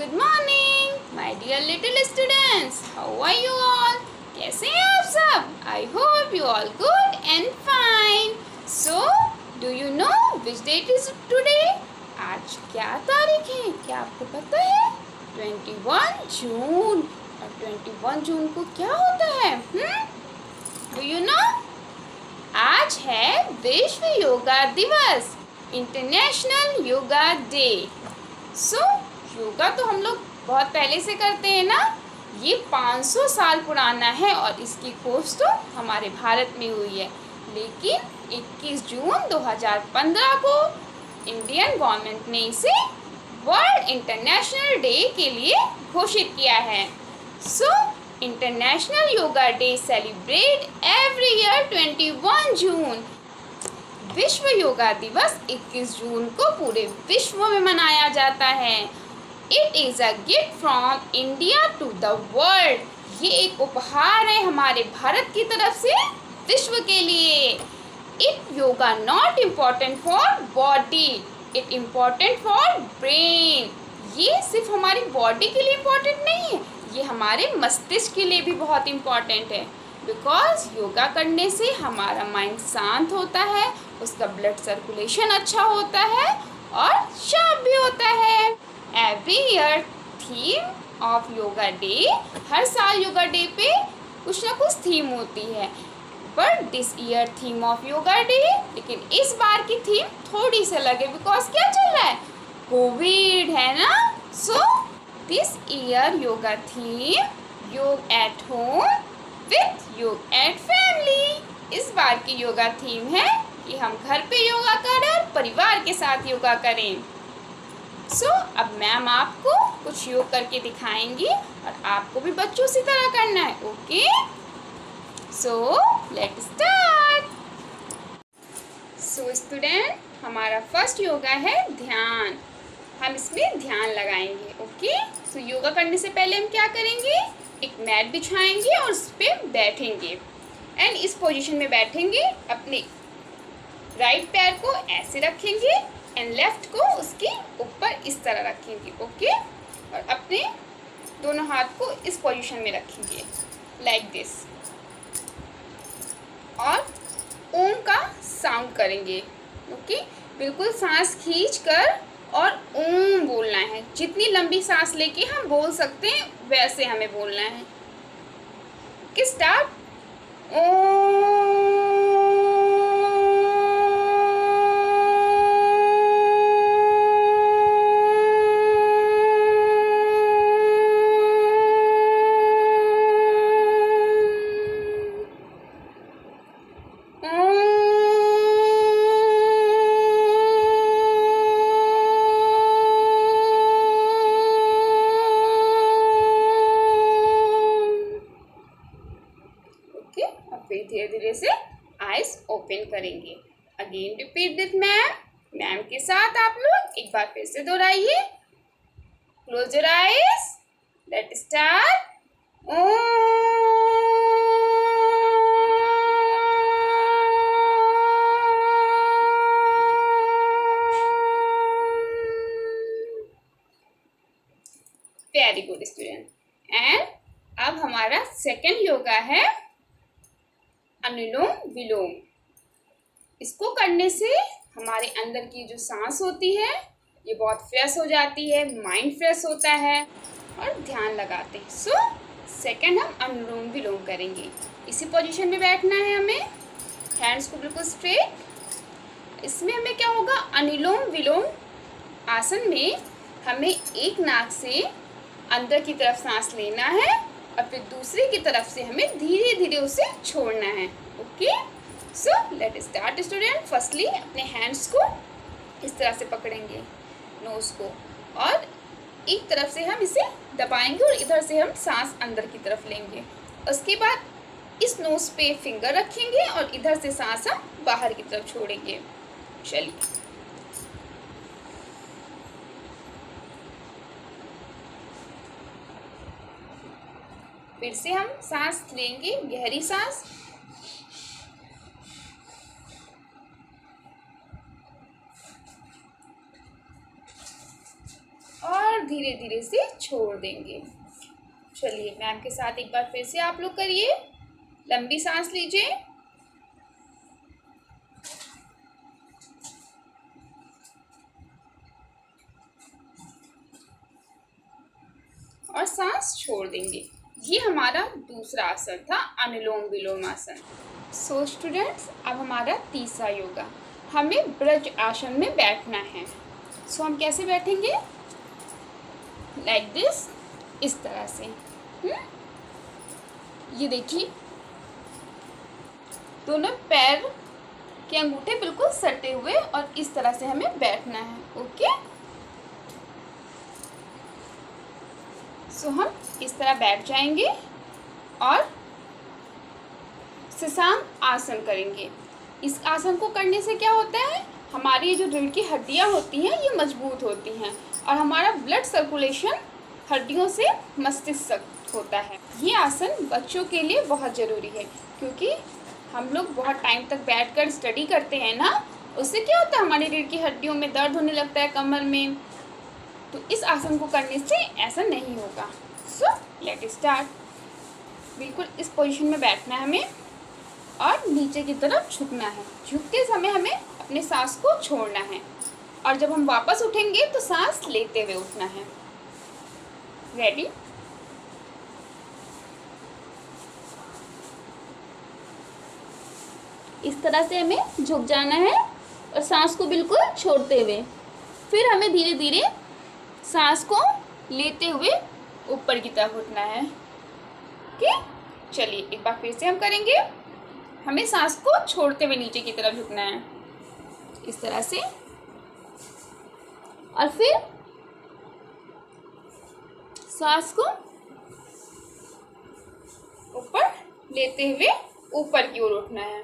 good morning, my dear little students. How are you all? कैसे हैं आप सब? I hope you all good and fine. So, do you know which date is today? आज क्या तारीख है? क्या आपको पता है? 21 जून. और 21 जून को क्या होता है? Do you know? आज है विश्व योगा दिवस, इंटरनेशनल योगा डे. योगा तो हम लोग बहुत पहले से करते हैं ना. ये 500 साल पुराना है और इसकी खोज तो हमारे भारत में हुई है. लेकिन 21 जून 2015 को इंडियन गवर्नमेंट ने इसे वर्ल्ड इंटरनेशनल डे के लिए घोषित किया है. International yoga day celebrate every year 21 जून. विश्व योगा दिवस 21 जून को पूरे विश्व में मनाया जाता है. It is a gift from India to the world. ये एक उपहार है हमारे भारत की तरफ से विश्व के लिए. It yoga not important for body, it important for brain. ये सिर्फ हमारी बॉडी के लिए इम्पॉर्टेंट नहीं है, ये हमारे मस्तिष्क के लिए भी बहुत इम्पॉर्टेंट है. बिकॉज योगा करने से हमारा माइंड शांत होता है, उसका ब्लड सर्कुलेशन अच्छा होता है और शार्प भी होता है. Every year theme of yoga day, हर साल योगा डे पे कुछ ना कुछ थीम होती है. But this year theme of yoga day, लेकिन इस बार की थीम थोड़ी सी अलग है. बिकॉज क्या चल रहा है? कोविड है ना. So this year yoga theme योग एट होम विथ योग एट फैमिली. इस बार की योगा थीम है कि हम घर पे योगा करें और परिवार के साथ योगा करें. अब मैम आपको कुछ योग करके दिखाएंगी और आपको भी बच्चों से तरह करना है. Okay, let start. स्टूडेंट, हमारा फर्स्ट योगा है ध्यान. हम इसमें ध्यान लगाएंगे. ओके, योगा करने से पहले हम क्या करेंगे? एक मैट बिछाएंगे और उस पर बैठेंगे एंड इस पोजीशन में बैठेंगे. अपने राइट पैर को ऐसे रखेंगे एंड लेफ्ट को उसके ऊपर इस तरह रखेंगे. ओके, और अपने दोनों हाथ को इस पोजीशन में रखेंगे लाइक दिस. और ओम का साउंड करेंगे. ओके, बिल्कुल सांस खींच कर और ओम बोलना है. जितनी लंबी सांस लेके हम बोल सकते हैं वैसे हमें बोलना है. Okay, start. ओम. धीरे धीरे से आइज ओपन करेंगे. अगेन रिपीट विथ मैम के साथ आप लोग एक बार फिर से दोहराइए. Close your eyes. Let start. Very good student. And अब हमारा सेकेंड योगा है अनुलोम विलोम. इसको करने से हमारे अंदर की जो सांस होती है ये बहुत फ्रेश हो जाती है, माइंड फ्रेश होता है और ध्यान लगाते हैं. सेकंड हम अनुलोम विलोम करेंगे. इसी पोजीशन में बैठना है हमें, हैंड्स को बिल्कुल स्ट्रेट. इसमें हमें क्या होगा? अनुलोम विलोम आसन में हमें एक नाक से अंदर की तरफ सांस लेना है और फिर दूसरी की तरफ से हमें धीरे धीरे उसे छोड़ना है. Okay, let start student. Firstly अपने हैंड्स को इस तरह से पकड़ेंगे, नोज को, और एक तरफ से हम इसे दबाएंगे और इधर से हम सांस अंदर की तरफ लेंगे. उसके बाद इस नोज पे फिंगर रखेंगे और इधर से सांस हम बाहर की तरफ छोड़ेंगे. चलिए, फिर से हम सांस लेंगे, गहरी सांस, और धीरे धीरे से छोड़ देंगे। चलिए मैम के साथ एक बार फिर से आप लोग करिए। लंबी सांस लीजिए और सांस छोड़ देंगे। ये हमारा दूसरा आसन था, अनुलोम विलोम आसन। सो स्टूडेंट्स, अब हमारा तीसरा योगा, हमें ब्रज आसन में बैठना है। सो हम कैसे बैठेंगे? लाइक दिस, इस तरह से। ये देखिए, दोनों पैर के अंगूठे बिल्कुल सटे हुए और इस तरह से हमें बैठना है। ओके, सो हम इस तरह बैठ जाएंगे और शशांक आसन करेंगे। इस आसन को करने से क्या होता है, हमारी ये जो रीढ़ की हड्डियाँ होती हैं ये मजबूत होती हैं और हमारा ब्लड सर्कुलेशन हड्डियों से मस्तिष्क तक होता है। ये आसन बच्चों के लिए बहुत ज़रूरी है, क्योंकि हम लोग बहुत टाइम तक बैठकर स्टडी करते हैं ना, उससे क्या होता है, हमारी रीढ़ की हड्डियों में दर्द होने लगता है, कमर में। तो इस आसन को करने से ऐसा नहीं होगा। So let start. बिल्कुल इस पोजीशन में बैठना है हमें और नीचे की तरफ झुकना है। झुकते समय हमें अपने सांस को छोड़ना है और जब हम वापस उठेंगे तो सांस लेते हुए उठना है। रेडी? इस तरह से हमें झुक जाना है और सांस को बिल्कुल छोड़ते हुए, फिर हमें धीरे धीरे सांस को लेते हुए ऊपर की तरफ उठना है। ओके, चलिए एक बार फिर से हम करेंगे। हमें सांस को छोड़ते हुए नीचे की तरफ झुकना है, इस तरह से, और फिर सांस को ऊपर लेते हुए ऊपर की ओर उठना है।